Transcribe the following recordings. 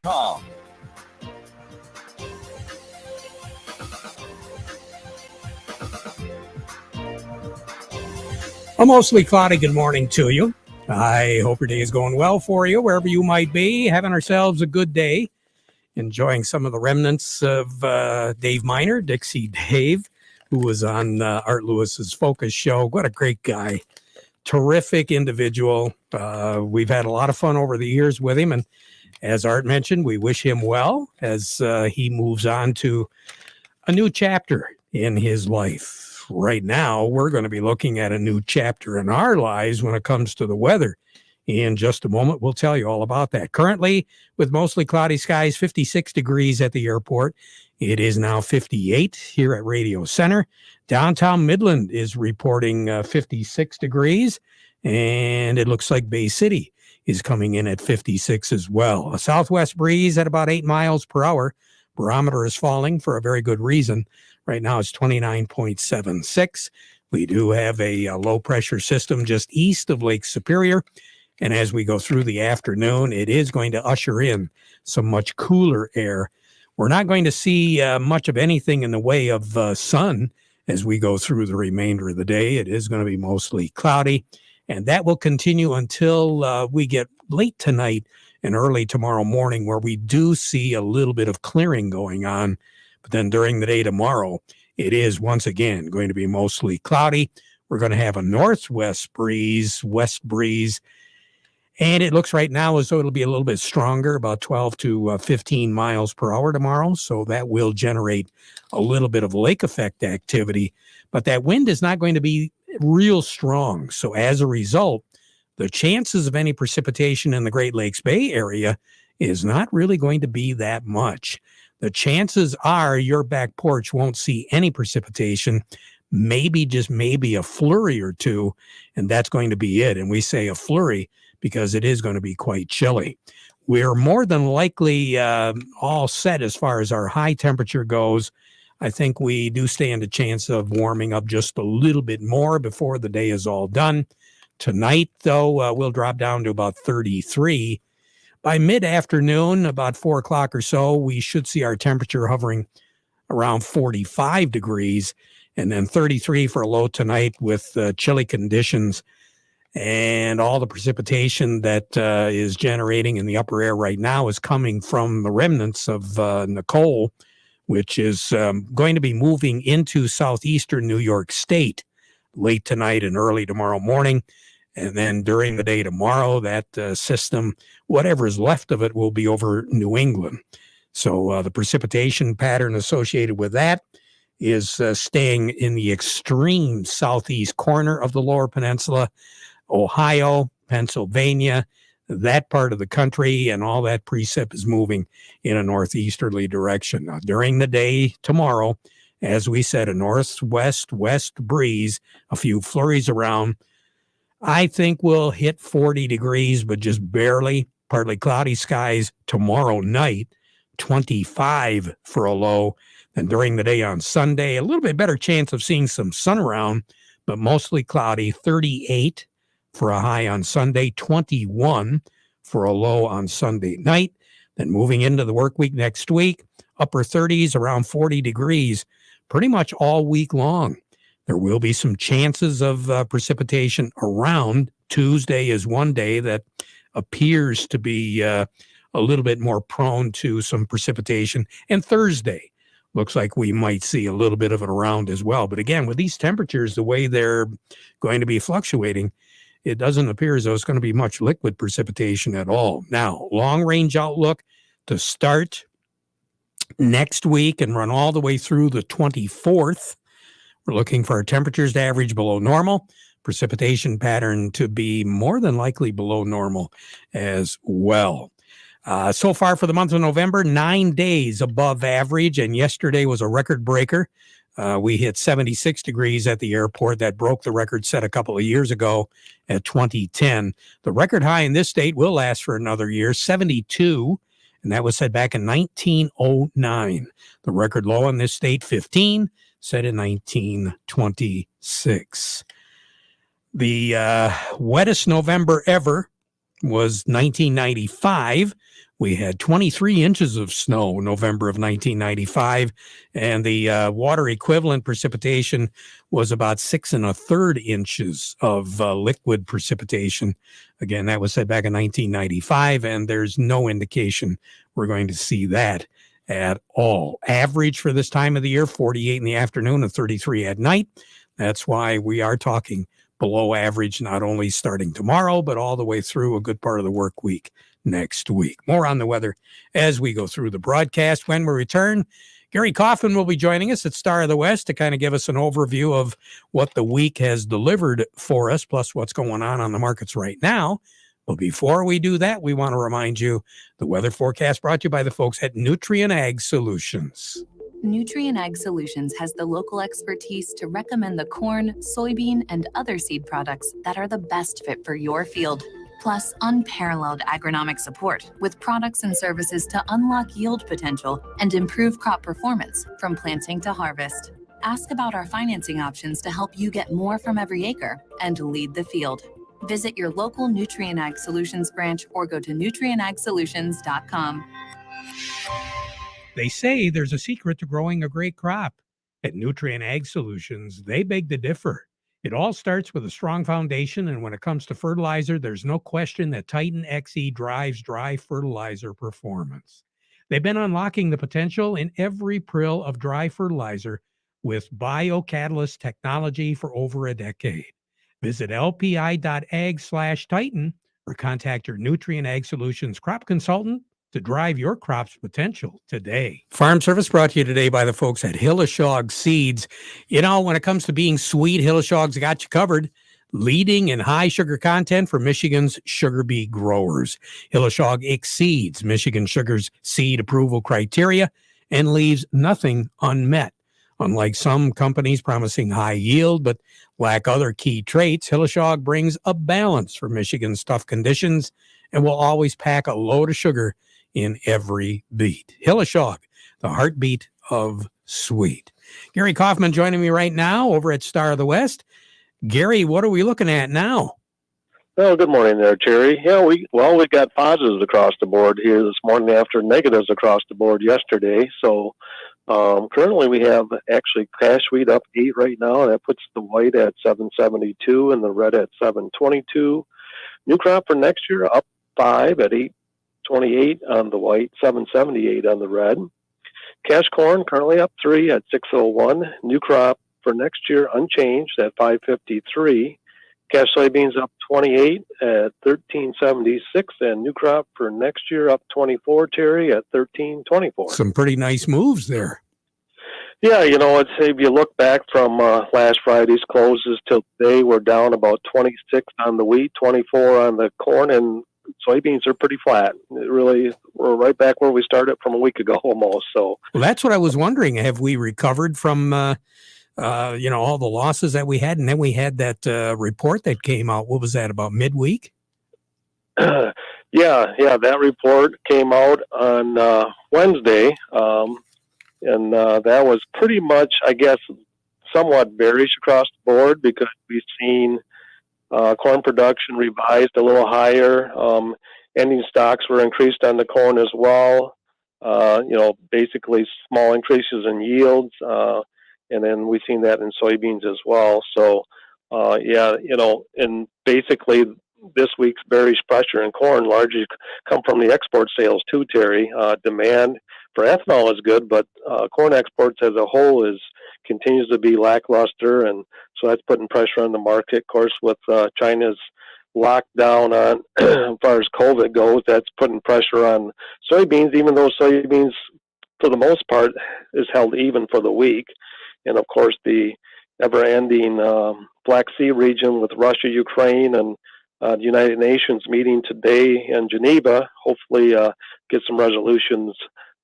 Com. A mostly cloudy good morning to you. I hope your day is going well for you, wherever you might be. Having ourselves a good day. Enjoying some of the remnants of Dave Miner, Dixie Dave, who was on Art Lewis's Focus show. What a great guy. Terrific individual. We've had a lot of fun over the years with him. And as Art mentioned, we wish him well as he moves on to a new chapter in his life. Right now, we're going to be looking at a new chapter in our lives when it comes to the weather. In just a moment, we'll tell you all about that. Currently, with mostly cloudy skies, 56 degrees at the airport. It is now 58 here at Radio Center. Downtown Midland is reporting 56 degrees, and it looks like Bay City is coming in at 56 as well. A southwest breeze at about 8 miles per hour. Barometer is falling for a very good reason. Right now it's 29.76. We do have a low pressure system just east of Lake Superior. And as we go through the afternoon, it is going to usher in some much cooler air. We're not going to see much of anything in the way of sun as we go through the remainder of the day. It is going to be mostly cloudy, and that will continue until we get late tonight and early tomorrow morning, where we do see a little bit of clearing going on. But then during the day tomorrow, it is once again going to be mostly cloudy. We're going to have a northwest breeze, west breeze, and it looks right now as though it'll be a little bit stronger, about 12 to 15 miles per hour tomorrow. So that will generate a little bit of lake effect activity, but that wind is not going to be real strong. So as a result, the chances of any precipitation in the Great Lakes Bay Area is not really going to be that much. The chances are your back porch won't see any precipitation, maybe just maybe a flurry or two, and that's going to be it. And we say a flurry because it is going to be quite chilly. We're more than likely all set as far as our high temperature goes. I think we do stand a chance of warming up just a little bit more before the day is all done. Tonight, though, we'll drop down to about 33. By mid-afternoon, about 4 o'clock or so, we should see our temperature hovering around 45 degrees, and then 33 for a low tonight with chilly conditions. And all the precipitation that is generating in the upper air right now is coming from the remnants of Nicole, which is going to be moving into southeastern New York State late tonight and early tomorrow morning. And then during the day tomorrow, that system, whatever is left of it, will be over New England. So the precipitation pattern associated with that is staying in the extreme southeast corner of the Lower Peninsula, Ohio, Pennsylvania, that part of the country, and all that precip is moving in a northeasterly direction. Now, during the day tomorrow, as we said, a northwest-west breeze, a few flurries around. I think we'll hit 40 degrees, but just barely. Partly cloudy skies tomorrow night, 25 for a low. Then during the day on Sunday, a little bit better chance of seeing some sun around, but mostly cloudy, 38 for a high on Sunday, 21 for a low on Sunday night. Then moving into the work week next week, upper 30s, around 40 degrees, pretty much all week long. There will be some chances of precipitation around. Tuesday is one day that appears to be a little bit more prone to some precipitation. And Thursday looks like we might see a little bit of it around as well. But again, with these temperatures, the way they're going to be fluctuating, it doesn't appear as though it's going to be much liquid precipitation at all. Now, long-range outlook to start next week and run all the way through the 24th. We're looking for our temperatures to average below normal, precipitation pattern to be more than likely below normal as well. So far for the month of November, 9 days above average, and yesterday was a record breaker. We hit 76 degrees at the airport. That broke the record set a couple of years ago at 2010. The record high in this state will last for another year, 72, and that was set back in 1909. The record low in this state, 15, set in 1926. The wettest November ever was 1995 We had 23 inches of snow November of 1995, and the water equivalent precipitation was about 6 1/3 inches of liquid precipitation. Again, that was said back in 1995, and there's no indication we're going to see that at all. Average for this time of the year, 48 in the afternoon and 33 at night. That's why we are talking below average, not only starting tomorrow, but all the way through a good part of the work week next week. More on the weather as we go through the broadcast. When we return, Gary Kaufman will be joining us at Star of the West to kind of give us an overview of what the week has delivered for us, plus what's going on the markets right now. But before we do that, we want to remind you the weather forecast brought to you by the folks at Nutrien Ag Solutions. Nutrien Ag Solutions has the local expertise to recommend the corn, soybean, and other seed products that are the best fit for your field. Plus, unparalleled agronomic support with products and services to unlock yield potential and improve crop performance from planting to harvest. Ask about our financing options to help you get more from every acre and lead the field. Visit your local Nutrien Ag Solutions branch or go to nutrienagsolutions.com. They say there's a secret to growing a great crop. At Nutrien Ag Solutions, they beg to differ. It all starts with a strong foundation, and when it comes to fertilizer, there's no question that Titan XE drives dry fertilizer performance. They've been unlocking the potential in every prill of dry fertilizer with biocatalyst technology for over a decade. Visit lpi.ag/Titan or contact your Nutrien Ag Solutions crop consultant to drive your crop's potential today. Farm Service brought to you today by the folks at sHOW Seeds. You know, when it comes to being sweet, sHOW's got you covered. Leading in high sugar content for Michigan's sugar beet growers. sHOW exceeds Michigan Sugar's seed approval criteria and leaves nothing unmet. Unlike some companies promising high yield but lack other key traits, sHOW brings a balance for Michigan's tough conditions and will always pack a load of sugar in every beet. sHOW, the heartbeat of sweet. Gary Kaufman joining me right now over at Star of the West. Gary, what are we looking at now? Well, good morning there, Terry. Yeah, we got positives across the board here this morning after negatives across the board yesterday. So currently we have actually cash wheat up 8 right now. That puts the white at 772 and the red at 722. New crop for next year up 5 at 828 on the white, 778 on the red. Cash corn currently up 3 at 601. New crop for next year unchanged at 553. Cash soybeans up 28 at 1376, and new crop for next year up 24, Terry, at 1324. Some pretty nice moves there. Yeah, you know, if you look back from last Friday's closes till today, we're down about 26 on the wheat, 24 on the corn, and soybeans are pretty flat. We're right back where we started from a week ago almost. So, well, that's what I was wondering. Have we recovered from all the losses that we had? And then we had that report that came out. What was that, about midweek? Yeah, that report came out on Wednesday. And that was pretty much, I guess, somewhat bearish across the board because we've seen corn production revised a little higher. Ending stocks were increased on the corn as well. Basically small increases in yields. And then we've seen that in soybeans as well. So, and basically this week's bearish pressure in corn largely come from the export sales too, Terry. Demand for ethanol is good, but corn exports as a whole continues to be lackluster, and so that's putting pressure on the market. Of course, with China's lockdown on as far as COVID goes, that's putting pressure on soybeans, even though soybeans, for the most part, is held even for the week. And of course, the ever-ending Black Sea region with Russia, Ukraine, and the United Nations meeting today in Geneva, hopefully get some resolutions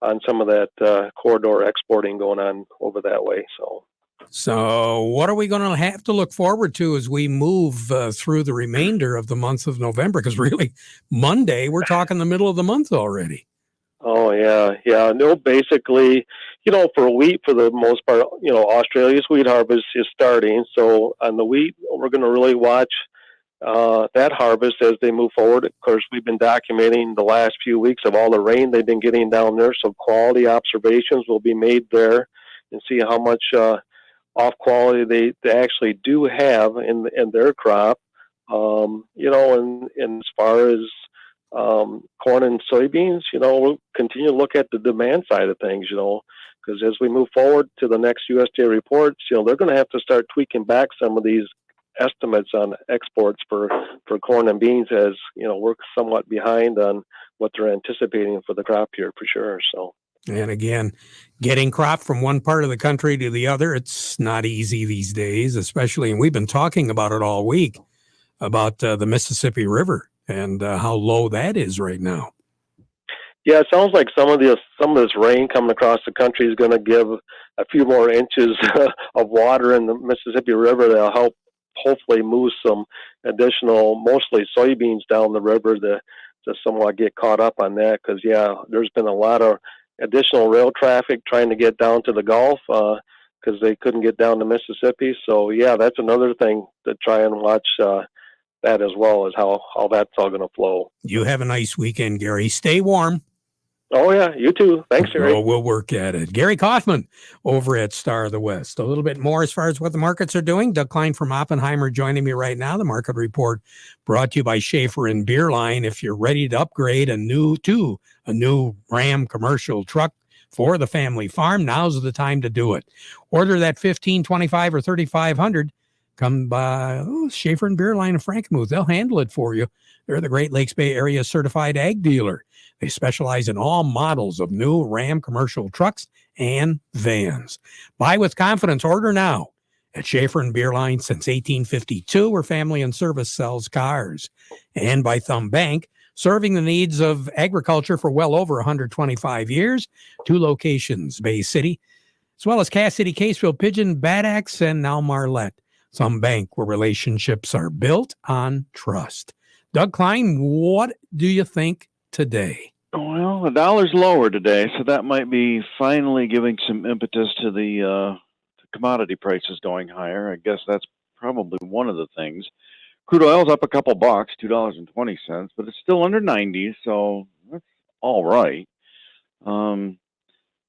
on some of that corridor exporting going on over that way. So what are we going to have to look forward to as we move through the remainder of the month of November? Because really, Monday, we're talking the middle of the month already. Oh, yeah. No, basically, for wheat, for the most part, Australia's wheat harvest is starting. So on the wheat, we're going to really watch that harvest as they move forward. Of course, we've been documenting the last few weeks of all the rain they've been getting down there, so quality observations will be made there and see how much off quality they actually do have in their crop. And as far as corn and soybeans, we'll continue to look at the demand side of things, because as we move forward to the next USDA reports, they're going to have to start tweaking back some of these estimates on exports for corn and beans, as we're somewhat behind on what they're anticipating for the crop year for sure. So, and again, getting crop from one part of the country to the other, it's not easy these days, especially, and we've been talking about it all week, about the Mississippi River and how low that is right now. Yeah, it sounds like some of this rain coming across the country is going to give a few more inches of water in the Mississippi River that'll help hopefully move some additional, mostly soybeans down the river to somewhat get caught up on that. Because, there's been a lot of additional rail traffic trying to get down to the Gulf because they couldn't get down to Mississippi. So, that's another thing to try and watch that as well, as how that's all going to flow. You have a nice weekend, Gary. Stay warm. Oh, yeah, you too. Thanks, Gary. We'll work at it. Gary Kaufman over at Star of the West. A little bit more as far as what the markets are doing. Doug Klein from Oppenheimer joining me right now. The market report brought to you by Schaefer and Beerline. If you're ready to upgrade a new Ram commercial truck for the family farm, now's the time to do it. Order that 15, 25, or 3,500. Come by Schaefer and Beerline of Frankenmuth. They'll handle it for you. They're the Great Lakes Bay Area certified ag dealer. They specialize in all models of new Ram commercial trucks and vans. Buy with confidence. Order now at Schaefer and Beerline since 1852, where Family and Service sells cars. And by Thumb Bank, serving the needs of agriculture for well over 125 years. 2 locations, Bay City, as well as Cass City, Caseville, Pigeon, Bad Axe, and now Marlette. Thumb Bank, where relationships are built on trust. Doug Klein, what do you think today? Well, the dollar's lower today, so that might be finally giving some impetus to the commodity prices going higher. I guess that's probably one of the things. Crude oil's up a couple bucks, $2.20, but it's still under 90, so that's all right. Remember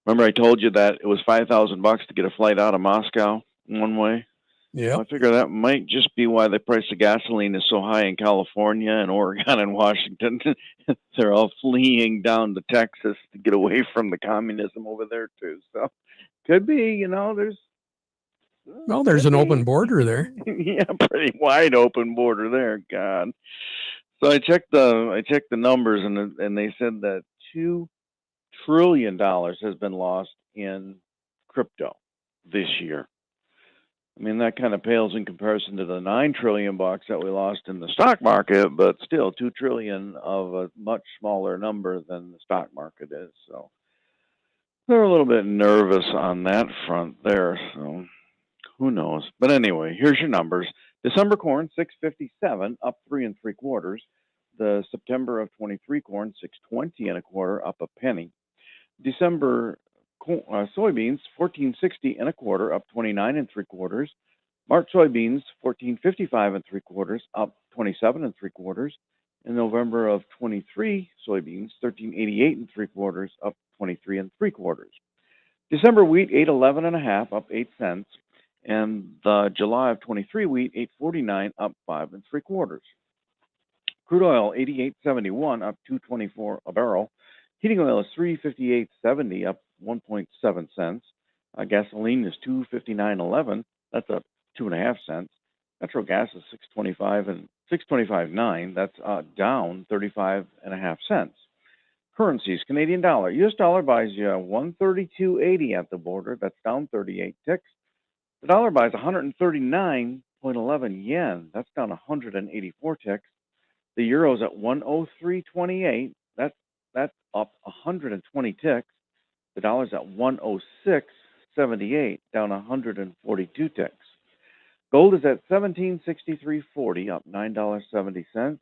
I told you that it was $5,000 to get a flight out of Moscow one way? Yeah, I figure that might just be why the price of gasoline is so high in California and Oregon and Washington. They're all fleeing down to Texas to get away from the communism over there too. So could be, there's an open border there. Yeah, pretty wide open border there. God. So I checked the numbers and they said that $2 trillion has been lost in crypto this year. I mean, that kind of pales in comparison to the $9 trillion that we lost in the stock market, but still $2 trillion of a much smaller number than the stock market is. So they're a little bit nervous on that front there. So who knows? But anyway, here's your numbers. December corn, 657, up 3 3/4. The September of 23 corn, 620 1/4, up a penny. December soybeans, 1460 1/4, up 29 3/4. March soybeans, 1455 3/4, up 27 3/4. In November of 23 soybeans, 1388 3/4, up 23 3/4. December wheat, 811 1/2, up 8 cents. And the July of 23 wheat, 849, up 5 3/4. Crude oil, 88.71, up 2.24 a barrel. Heating oil is 358.70, up 1.7 cents. Gasoline is 259.11. That's up 2.5 cents. Natural gas is 625.9. That's down 35.5 cents. Currencies: Canadian dollar. U.S. dollar buys you 132.80 at the border. That's down 38 ticks. The dollar buys 139.11 yen. That's down 184 ticks. The euro's at 103.28. That's up 120 ticks. The dollar's at 106.78, down 142 ticks. Gold is at $1763.40, up $9.70.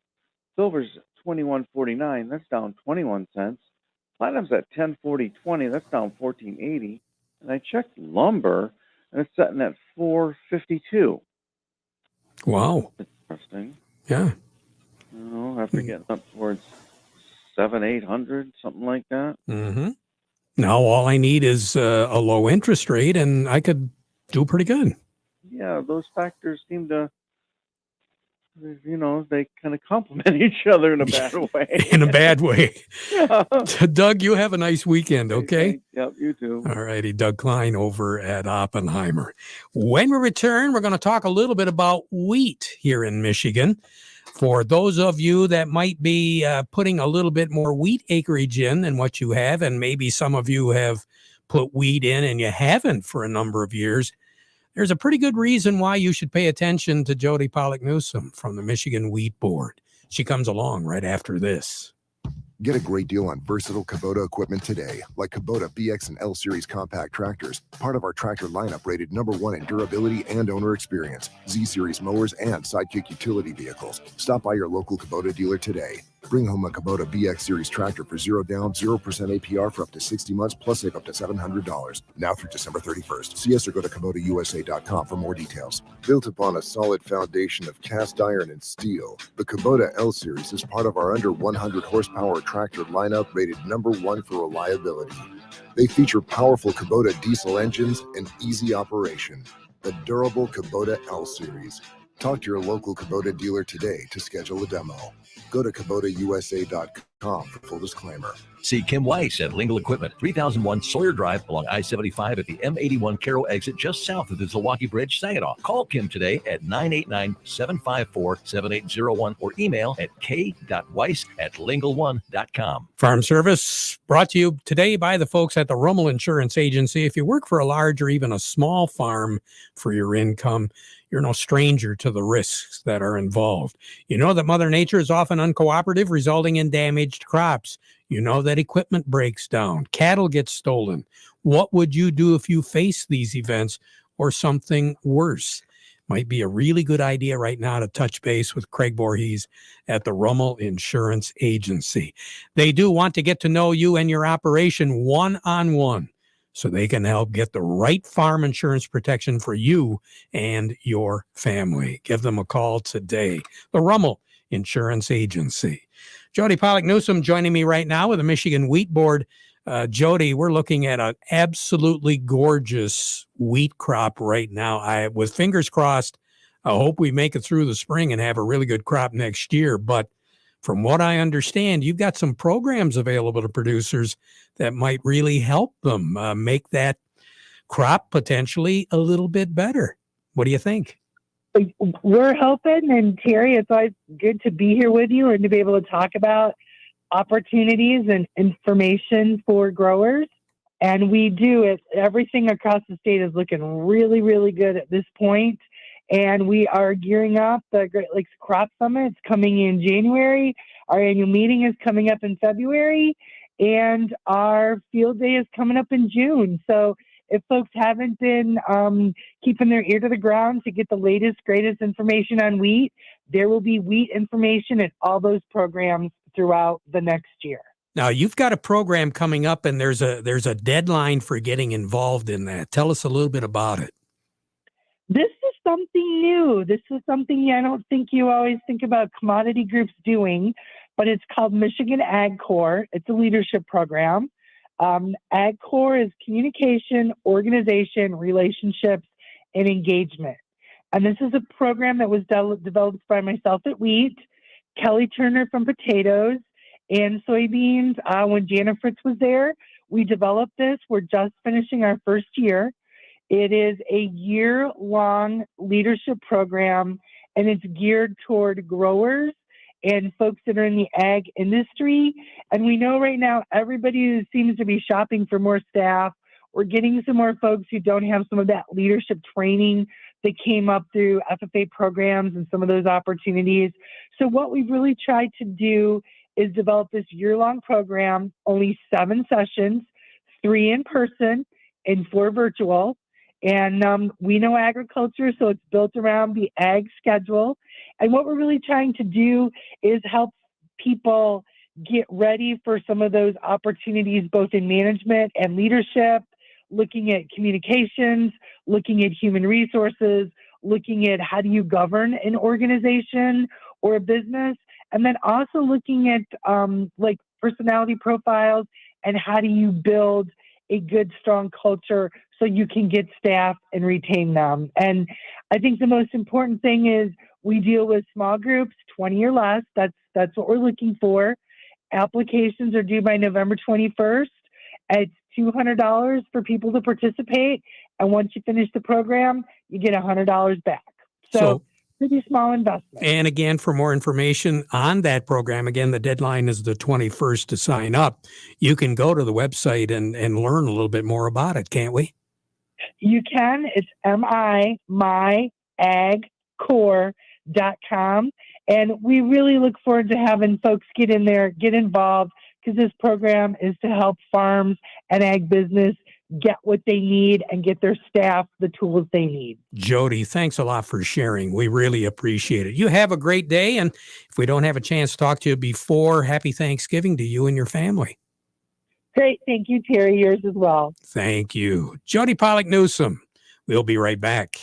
Silver's $21.49. That's down 21 cents. Platinum's at $10.40.20. That's down 14.80. And I checked lumber, and it's sitting at $4.52. Wow. Interesting. Yeah. After getting up towards 700-800, something like that. Mm-hmm. Now all I need is a low interest rate, and I could do pretty good. Yeah, those factors seem to, they kind of complement each other in a bad way. In a bad way. Yeah. Doug, you have a nice weekend, okay? Thanks. Yep, you too. All righty, Doug Klein over at Oppenheimer. When we return, we're going to talk a little bit about wheat here in Michigan. For those of you that might be putting a little bit more wheat acreage in than what you have, and maybe some of you have put wheat in and you haven't for a number of years, there's a pretty good reason why you should pay attention to Jody Pollock-Newsome from the Michigan Wheat Board. She comes along right after this. Get a great deal on versatile Kubota equipment today, like Kubota BX and L Series compact tractors, part of our tractor lineup rated #1 in durability and owner experience, Z Series mowers, and Sidekick utility vehicles. Stop by your local Kubota dealer today. Bring home a Kubota BX Series tractor for 0 down, 0% APR for up to 60 months, plus save up to $700. Now through December 31st. See us or go to KubotaUSA.com for more details. Built upon a solid foundation of cast iron and steel, the Kubota L Series is part of our under 100 horsepower tractor lineup rated #1 for reliability. They feature powerful Kubota diesel engines and easy operation. The durable Kubota L Series. Talk to your local Kubota dealer today to schedule a demo. Go to KubotaUSA.com for full disclaimer. See Kim Weiss at Lingle Equipment, 3001 Sawyer Drive along I-75 at the M81 Carroll exit just south of the Zilwaukee Bridge, Saginaw. Call Kim today at 989-754-7801 or email at k.weiss@lingle1.com. Farm Service brought to you today by the folks at the Rummel Insurance Agency. If you work for a large or even a small farm for your income, you're no stranger to the risks that are involved. You know that Mother Nature is often uncooperative, resulting in damaged crops. You know that equipment breaks down, cattle get stolen. What would you do if you face these events or something worse? Might be a really good idea right now to touch base with Craig Voorhees at the Rummel Insurance Agency. They do want to get to know you and your operation one-on-one, so they can help get the right farm insurance protection for you and your family. Give them a call today. The Rummel Insurance Agency. Jody Pollock-Newsome joining me right now with the Michigan Wheat Board. Jody, we're looking at an absolutely gorgeous wheat crop right now. With fingers crossed, I hope we make it through the spring and have a really good crop next year. But from what I understand, you've got some programs available to producers that might really help them make that crop potentially a little bit better. What do you think? We're hoping, and Terry, it's always good to be here with you and to be able to talk about opportunities and information for growers. And we do it. Everything across the state is looking really, really good at this point. And we are gearing up. The Great Lakes Crop Summit is coming in January. Our annual meeting is coming up in February. And our field day is coming up in June. So if folks haven't been keeping their ear to the ground to get the latest, greatest information on wheat, there will be wheat information at all those programs throughout the next year. Now, you've got a program coming up, and there's a deadline for getting involved in that. Tell us a little bit about it. This is something new. This is something I don't think you always think about commodity groups doing, but it's called Michigan Ag Corps. It's a leadership program. Ag Corps is communication, organization, relationships, and engagement. And this is a program that was developed by myself at wheat, Kelly Turner from potatoes, and soybeans. When Jana Fritz was there, we developed this. We're just finishing our first year. It is a year-long leadership program, and it's geared toward growers and folks that are in the ag industry. And we know right now everybody who seems to be shopping for more staff, we're getting some more folks who don't have some of that leadership training that came up through FFA programs and some of those opportunities. So what we've really tried to do is develop this year-long program, only 7 sessions, 3 in person and 4 virtual. And we know agriculture, so it's built around the ag schedule. And what we're really trying to do is help people get ready for some of those opportunities, both in management and leadership, looking at communications, looking at human resources, looking at how do you govern an organization, or a business. And then also looking at like personality profiles and how do you build a good, strong culture so you can get staff and retain them. And I think the most important thing is we deal with small groups, 20 or less. That's what we're looking for. Applications are due by November 21st. It's $200 for people to participate. And once you finish the program, you get $100 back. So pretty small investment. And again, for more information on that program, again, the deadline is the 21st to sign up. You can go to the website and learn a little bit more about it, can't we? You can. It's myagcore.com. And we really look forward to having folks get in there, get involved, because this program is to help farms and ag business get what they need and get their staff the tools they need. Jody, thanks a lot for sharing. We really appreciate it. You have a great day. And if we don't have a chance to talk to you before, happy Thanksgiving to you and your family. Great. Thank you, Terry. Yours as well. Thank you. Jody Pollock-Newsome. We'll be right back.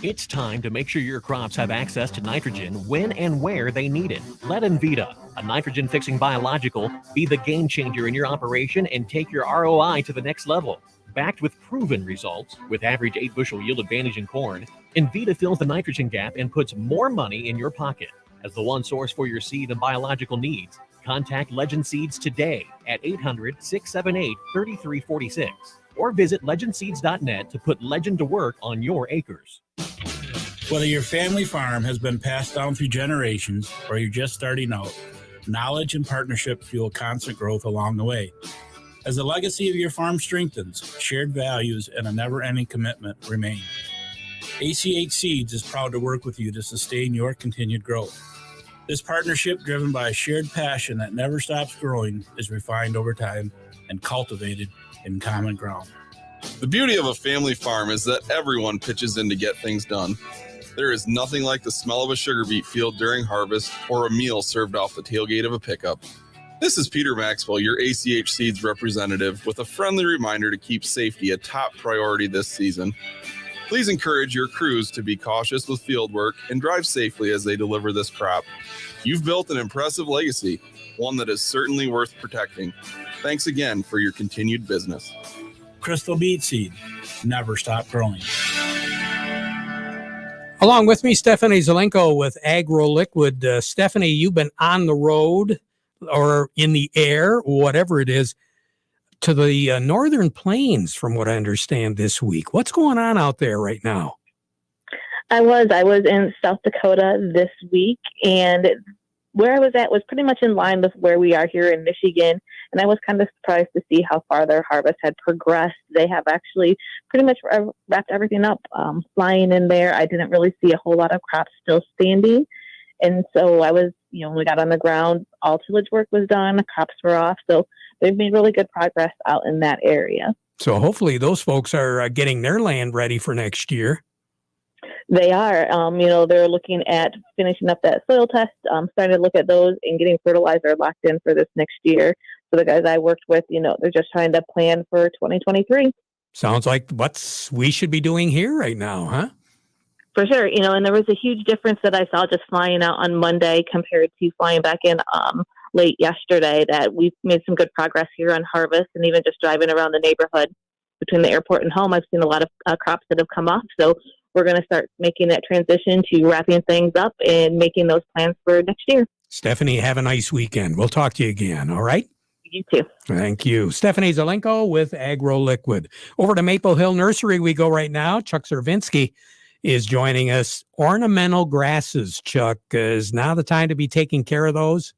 It's time to make sure your crops have access to nitrogen when and where they need it. Let Envita, a nitrogen-fixing biological, be the game changer in your operation and take your ROI to the next level. Backed with proven results, with average 8-bushel yield advantage in corn, Envita fills the nitrogen gap and puts more money in your pocket. As the one source for your seed and biological needs, contact Legend Seeds today at 800-678-3346 or visit legendseeds.net to put Legend to work on your acres. Whether your family farm has been passed down through generations or you're just starting out, knowledge and partnership fuel constant growth along the way. As the legacy of your farm strengthens, shared values and a never-ending commitment remain. ACH Seeds is proud to work with you to sustain your continued growth. This partnership, driven by a shared passion that never stops growing, is refined over time and cultivated in common ground. The beauty of a family farm is that everyone pitches in to get things done. There is nothing like the smell of a sugar beet field during harvest or a meal served off the tailgate of a pickup. This is Peter Maxwell, your ACH Seeds representative, with a friendly reminder to keep safety a top priority this season. Please encourage your crews to be cautious with field work and drive safely as they deliver this crop. You've built an impressive legacy, one that is certainly worth protecting. Thanks again for your continued business. Crystal Beet Seed, never stop growing. Along with me, Stephanie Zelenko with AgroLiquid. Stephanie, you've been on the road or in the air, whatever it is, to the northern plains, from what I understand, this week. What's going on out there right now? I was in South Dakota this week, and where I was at was pretty much in line with where we are here in Michigan. And I was kind of surprised to see how far their harvest had progressed. They have actually pretty much wrapped everything up, flying in there. I didn't really see a whole lot of crops still standing. And so I was, when we got on the ground, all tillage work was done, crops were off. So they've made really good progress out in that area. So hopefully those folks are getting their land ready for next year. They are, they're looking at finishing up that soil test, starting to look at those and getting fertilizer locked in for this next year. So the guys I worked with, they're just trying to plan for 2023. Sounds like what we should be doing here right now, huh? For sure. And there was a huge difference that I saw just flying out on Monday compared to flying back in late yesterday, that we've made some good progress here on harvest, and even just driving around the neighborhood between the airport and home, I've seen a lot of crops that have come off. So we're going to start making that transition to wrapping things up and making those plans for next year. Stephanie, have a nice weekend. We'll talk to you again, all right? You too. Thank you. Stephanie Zelenko with AgroLiquid. Over to Maple Hill Nursery we go right now. Chuck Cervinski is joining us. Ornamental grasses, Chuck. Is now the time to be taking care of those?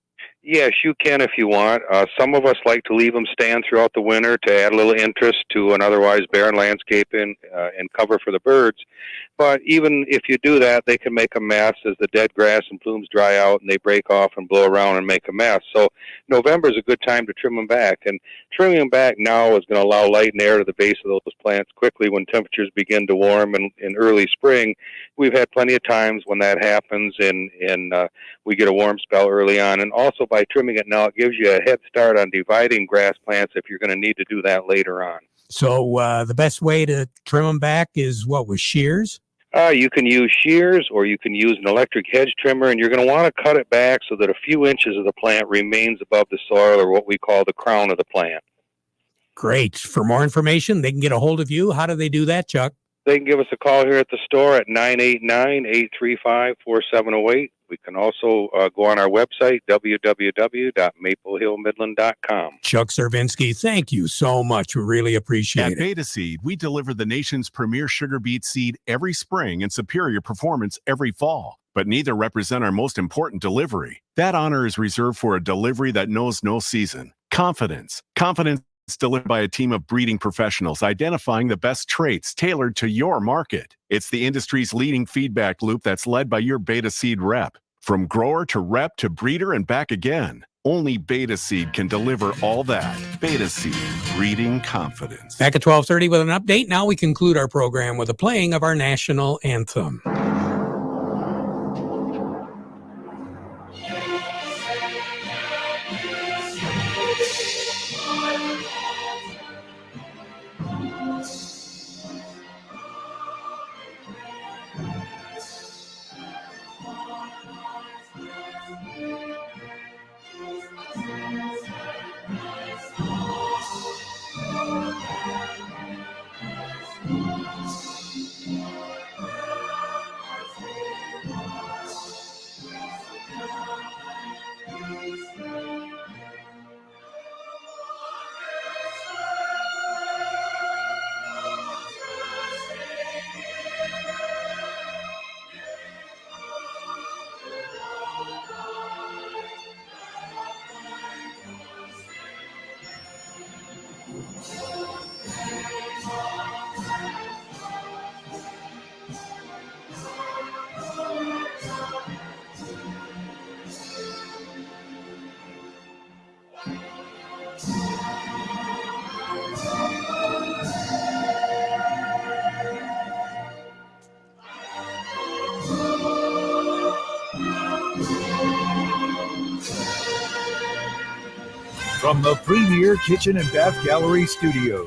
Yes, you can if you want. Some of us like to leave them stand throughout the winter to add a little interest to an otherwise barren landscape and cover for the birds. But even if you do that, they can make a mess as the dead grass and plumes dry out and they break off and blow around and make a mess. So November is a good time to trim them back. And trimming them back now is going to allow light and air to the base of those plants quickly when temperatures begin to warm in early spring. We've had plenty of times when that happens and we get a warm spell early on. And also by trimming it now, it gives you a head start on dividing grass plants if you're going to need to do that later on. So the best way to trim them back is what, with shears? You can use shears or you can use an electric hedge trimmer, and you're going to want to cut it back so that a few inches of the plant remains above the soil, or what we call the crown of the plant. Great. For more information, they can get a hold of you. How do they do that, Chuck? They can give us a call here at the store at 989-835-4708. We can also go on our website, www.maplehillmidland.com. Chuck Cervinsky, thank you so much. We really appreciate At it. Beta Seed, we deliver the nation's premier sugar beet seed every spring and superior performance every fall. But neither represent our most important delivery. That honor is reserved for a delivery that knows no season. Confidence. Confidence delivered by a team of breeding professionals identifying the best traits tailored to your market. It's the industry's leading feedback loop that's led by your Beta Seed rep. From grower to rep to breeder and back again. Only Beta Seed can deliver all that. Beta Seed, breeding confidence. Back at 12:30 with an update. Now we conclude our program with a playing of our national anthem. From the Premier Kitchen and Bath Gallery Studios.